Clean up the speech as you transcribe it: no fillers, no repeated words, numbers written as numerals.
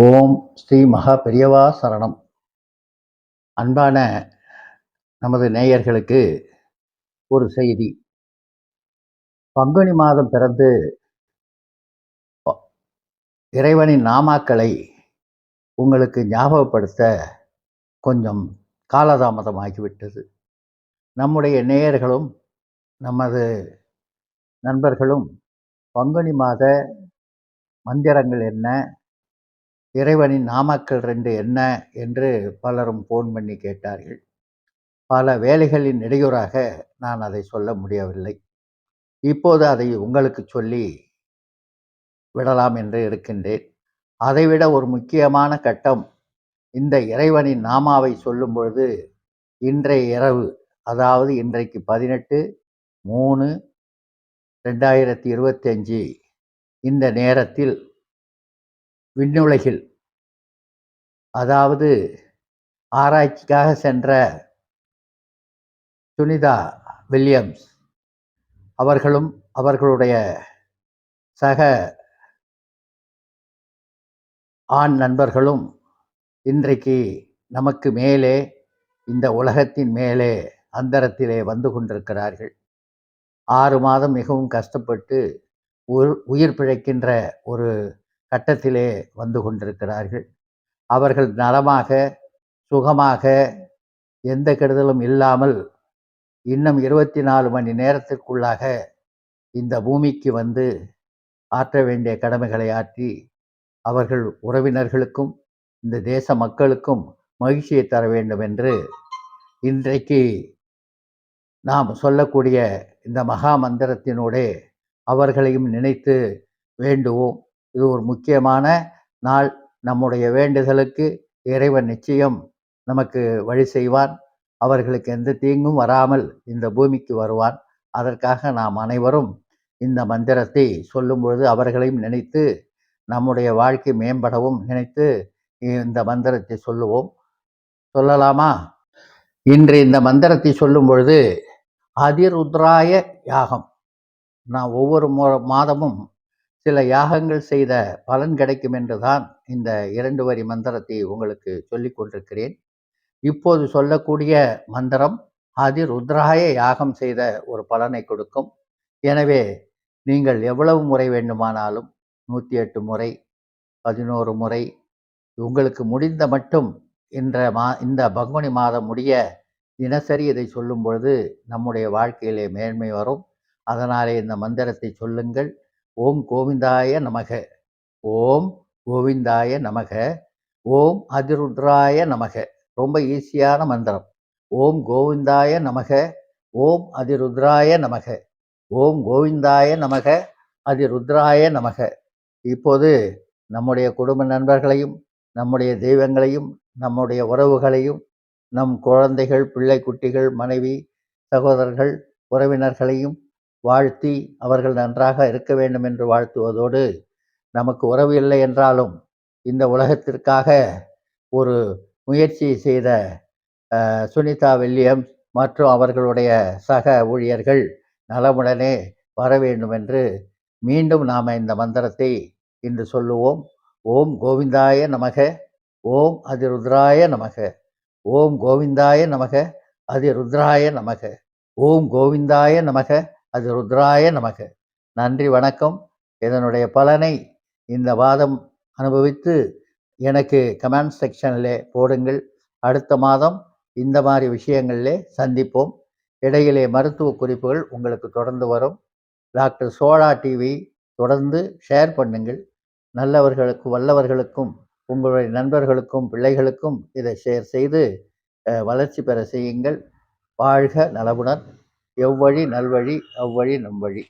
ஓம் ஸ்ரீ மகா பெரியவா சரணம். அன்பான நமது நேயர்களுக்கு ஒரு செய்தி. பங்குனி மாதம் பிறந்து ப இறைவனின் நாமாக்களை உங்களுக்கு ஞாபகப்படுத்த கொஞ்சம் காலதாமதமாகிவிட்டது. நம்முடைய நேயர்களும், நமது நண்பர்களும் பங்குனி மாத மந்திரங்கள் என்ன? இறைவனின் நாமாக்கள் 2 என்ன? என்று பலரும் ஃபோன் பண்ணி கேட்டார்கள். பல வேலைகளின் இடையூறாக நான் அதை சொல்ல முடியவில்லை. இப்போது அதை உங்களுக்கு சொல்லி விடலாம் என்று இருக்கின்றேன். அதைவிட ஒரு முக்கியமான கட்டம், இந்த இறைவனின் நாமாவை சொல்லும் பொழுது, இன்றைய இரவு, அதாவது இன்றைக்கு 18/3/2025 இந்த நேரத்தில் விண்ணுலகில், அதாவது ஆராய்ச்சிக்காக சென்ற சுனிதா வில்லியம்ஸ் அவர்களும், அவர்களுடைய சக ஆண் நண்பர்களும் இன்றைக்கு நமக்கு மேலே, இந்த உலகத்தின் மேலே அந்தரத்திலே வந்து கொண்டிருக்கிறார்கள். 6 மாதம் மிகவும் கஷ்டப்பட்டு உயிர் பிழைக்கின்ற ஒரு கட்டத்திலே வந்து கொண்டிருக்கிறார்கள். அவர்கள் நலமாக, சுகமாக, எந்த கெடுதலும் இல்லாமல் இன்னும் 24 மணி நேரத்திற்குள்ளாக இந்த பூமிக்கு வந்து ஆற்ற வேண்டிய கடமைகளை ஆற்றி, அவர்கள் உறவினர்களுக்கும், இந்த தேச மக்களுக்கும் மகிழ்ச்சியை தர வேண்டும் என்று இன்றைக்கு நாம் சொல்லக்கூடிய இந்த மகா மந்திரத்தினூடே அவர்களையும் நினைத்து வேண்டுவோம். இது ஒரு முக்கியமான நாள். நம்முடைய வேண்டுதலுக்கு இறைவன் நிச்சயம் நமக்கு வழி செய்வான். அவர்களுக்கு எந்த தீங்கும் வராமல் இந்த பூமிக்கு வருவான். அதற்காக நாம் அனைவரும் இந்த மந்திரத்தை சொல்லும் பொழுது அவர்களையும் நினைத்து, நம்முடைய வாழ்க்கை மேம்படவும் நினைத்து இந்த மந்திரத்தை சொல்லுவோம். சொல்லலாமா? இன்று இந்த மந்திரத்தை சொல்லும் பொழுது, அதிருத்ராய யாகம். நான் ஒவ்வொரு மாதமும் சில யாகங்கள் செய்த பலன் கிடைக்கும் என்றுதான் இந்த 2 வரி மந்திரத்தை உங்களுக்கு சொல்லிக் கொண்டிருக்கிறேன். இப்போது சொல்லக்கூடிய மந்திரம் அதிருத்ராய யாகம் செய்த ஒரு பலனை கொடுக்கும். எனவே நீங்கள் எவ்வளவு முறை வேண்டுமானாலும், 108 முறை, 11 முறை, உங்களுக்கு முடிந்த மட்டும் இந்த பங்குனி மாதம் முடிய தினசரி இதை சொல்லும் பொழுது நம்முடைய வாழ்க்கையிலே மேன்மை வரும். அதனாலே இந்த மந்திரத்தை சொல்லுங்கள். ஓம் கோவிந்தாய நமக, ஓம் கோவிந்தாய நமக, ஓம் அதிருத்ராய நமக. ரொம்ப ஈஸியான மந்திரம். ஓம் கோவிந்தாய நமக, ஓம் அதிருத்ராய நமக, ஓம் கோவிந்தாய நமக, அதிருத்ராய நமக. இப்போது நம்முடைய குடும்ப நண்பர்களையும், நம்முடைய தெய்வங்களையும், நம்முடைய உறவுகளையும், நம் குழந்தைகள், பிள்ளை குட்டிகள், மனைவி, சகோதரர்கள், உறவினர்களையும் வாழ்த்தி அவர்கள் நன்றாக இருக்க வேண்டும் என்று வாழ்த்துவதோடு, நமக்கு உறவு இல்லை என்றாலும் இந்த உலகத்திற்காக ஒரு முயற்சி செய்த சுனிதா வில்லியம்ஸ் மற்றும் அவர்களுடைய சக ஊழியர்கள் நலமுடனே வர வேண்டும் என்று மீண்டும் நாம் இந்த மந்திரத்தை இன்று சொல்லுவோம். ஓம் கோவிந்தாய நமக, ஓம் அதிருத்ராய நமக, ஓம் கோவிந்தாய நமக, அதிருத்ராய நமக, ஓம் கோவிந்தாய நமக, அதிருத்ராய நமக. நன்றி, வணக்கம். இதனுடைய பலனை இந்த வாதம் அனுபவித்து எனக்கு கமெண்ட் செக்ஷனில் போடுங்கள். அடுத்த மாதம் இந்த மாதிரி விஷயங்களிலே சந்திப்போம். இடையிலே மருத்துவ குறிப்புகள் உங்களுக்கு தொடர்ந்து வரும். டாக்டர் சோழா டிவி தொடர்ந்து ஷேர் பண்ணுங்கள். நல்லவர்களுக்கும், வல்லவர்களுக்கும், உங்களுடைய நண்பர்களுக்கும், பிள்ளைகளுக்கும் இதை ஷேர் செய்து வளர்ச்சி பெற செய்யுங்கள். வாழ்க நலமுடன். எவ்வழி நல்வழி, அவ்வழி நம்வழி.